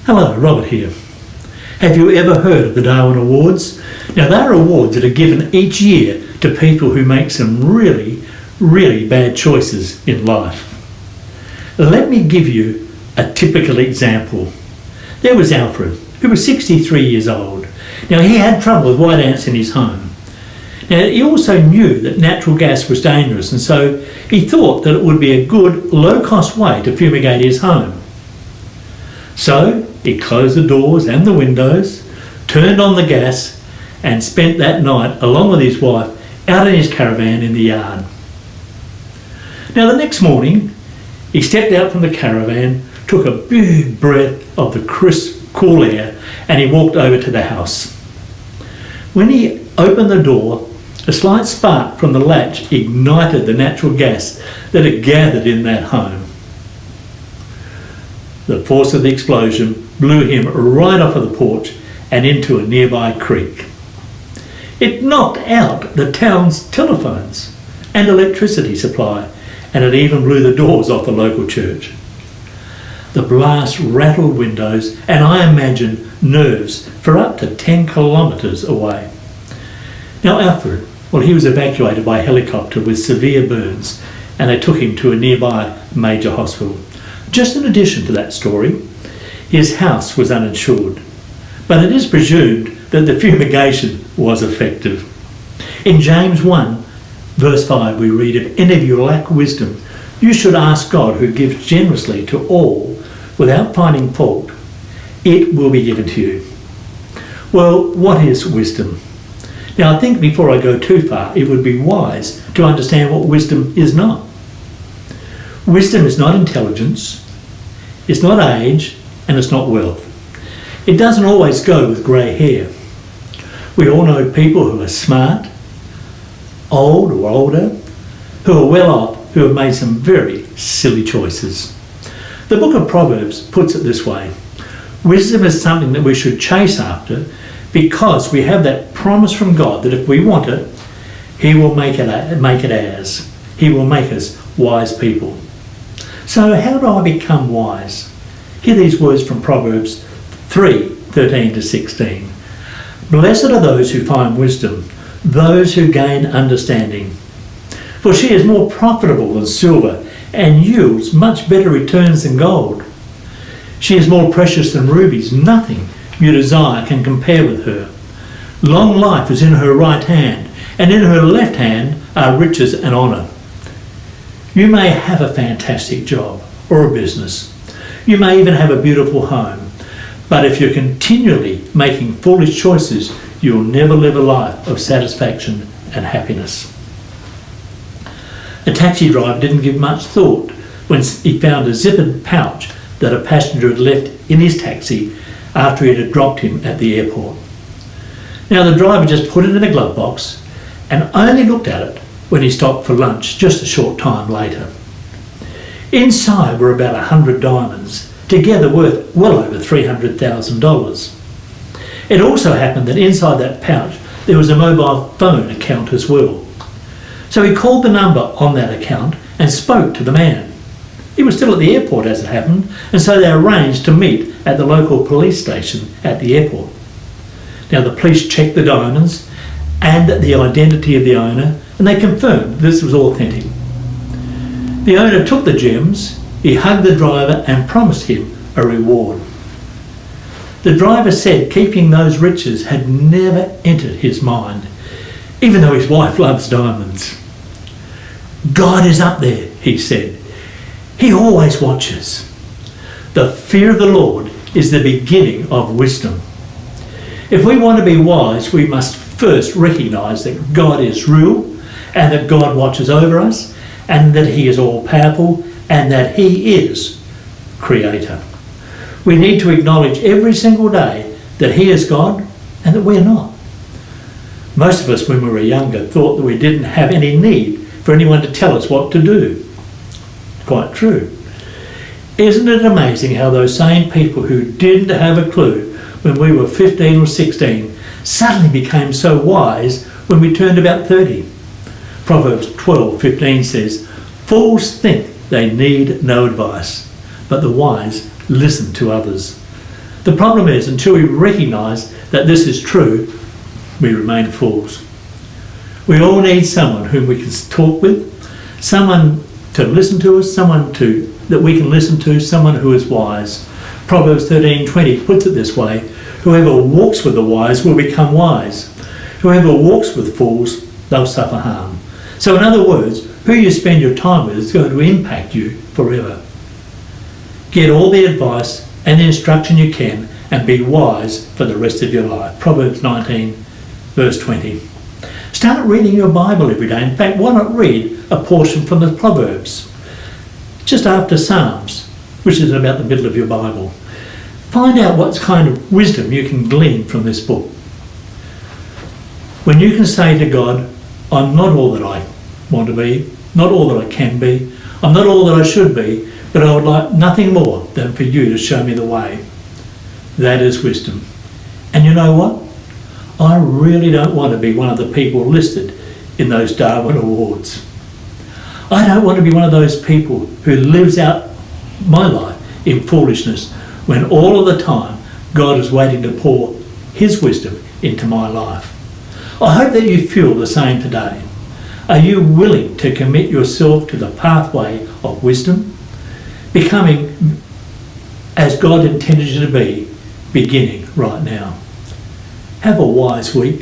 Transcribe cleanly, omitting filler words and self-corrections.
Hello, Robert here. Have you ever heard of the Darwin Awards? Now, they are awards that are given each year to people who make some really bad choices in life. Let me give you a typical example. There was Alfred, who was 63 years old. Now, he had trouble with white ants in his home. Now, he also knew that natural gas was dangerous, and so he thought that it would be a good, low-cost way to fumigate his home. So he closed the doors and the windows, turned on the gas, and spent that night, along with his wife, out in his caravan in the yard. Now, the next morning, he stepped out from the caravan, took a big breath of the crisp, cool air, and he walked over to the house. When he opened the door, a slight spark from the latch ignited the natural gas that had gathered in that home. The force of the explosion blew him right off of the porch and into a nearby creek. It knocked out the town's telephones and electricity supply, and it even blew the doors off the local church. The blast rattled windows and, I imagine, nerves for up to 10 kilometres away. Now, Alfred, well, he was evacuated by helicopter with severe burns, and they took him to a nearby major hospital. Just in addition to that story, his house was uninsured, but it is presumed that the fumigation was effective. In James 1, verse 5, we read, "If any of you lack wisdom, you should ask God, who gives generously to all without finding fault. It will be given to you." Well, what is wisdom? Now, I think before I go too far, it would be wise to understand what wisdom is not. Wisdom is not intelligence, it's not age, and it's not wealth. It doesn't always go with grey hair. We all know people who are smart, old or older, who are well off, who have made some very silly choices. The book of Proverbs puts it this way: wisdom is something that we should chase after, because we have that promise from God that if we want it, He will make it ours. He will make us wise people. So how do I become wise? Hear these words from Proverbs 3:13 to 16. "Blessed are those who find wisdom, those who gain understanding. For she is more profitable than silver and yields much better returns than gold. She is more precious than rubies. Nothing you desire can compare with her. Long life is in her right hand, and in her left hand are riches and honour." You may have a fantastic job or a business. You may even have a beautiful home. But if you're continually making foolish choices, you'll never live a life of satisfaction and happiness. A taxi driver didn't give much thought when he found a zippered pouch that a passenger had left in his taxi after he had dropped him at the airport. Now, the driver just put it in a glove box and only looked at it when he stopped for lunch just a short time later. Inside were about 100 diamonds, together worth well over $300,000. It also happened that inside that pouch there was a mobile phone account as well. So he called the number on that account and spoke to the man. He was still at the airport as it happened, and so they arranged to meet at the local police station at the airport. Now, the police checked the diamonds and the identity of the owner, and they confirmed this was authentic. The owner took the gems, he hugged the driver and promised him a reward. The driver said keeping those riches had never entered his mind, even though his wife loves diamonds. "God is up there," he said. "He always watches." The fear of the Lord is the beginning of wisdom. If we want to be wise, we must first recognise that God is real, and that God watches over us, and that He is all-powerful, and that He is Creator. We need to acknowledge every single day that He is God and that we're not. Most of us, when we were younger, thought that we didn't have any need for anyone to tell us what to do. Quite true. Isn't it amazing how those same people who didn't have a clue when we were 15 or 16 suddenly became so wise when we turned about 30? Proverbs 12:15 says, "Fools think they need no advice, but the wise listen to others." The problem is, until we recognise that this is true, we remain fools. We all need someone whom we can talk with, someone to listen to us, that we can listen to, someone who is wise. Proverbs 13:20 puts it this way: whoever walks with the wise will become wise. Whoever walks with fools, they'll suffer harm. So in other words, who you spend your time with is going to impact you forever. Get all the advice and the instruction you can and be wise for the rest of your life. Proverbs 19 verse 20. Start reading your Bible every day. In fact, why not read a portion from the Proverbs? Just after Psalms, which is about the middle of your Bible. Find out what kind of wisdom you can glean from this book. When you can say to God, I'm not all that I want to be, not all that I can be, I'm not all that I should be, but I would like nothing more than for you to show me the way. That is wisdom. And you know what? I really don't want to be one of the people listed in those Darwin Awards. I don't want to be one of those people who lives out my life in foolishness when all of the time God is waiting to pour his wisdom into my life. I hope that you feel the same today. Are you willing to commit yourself to the pathway of wisdom, becoming as God intended you to be, beginning right now? Have a wise week.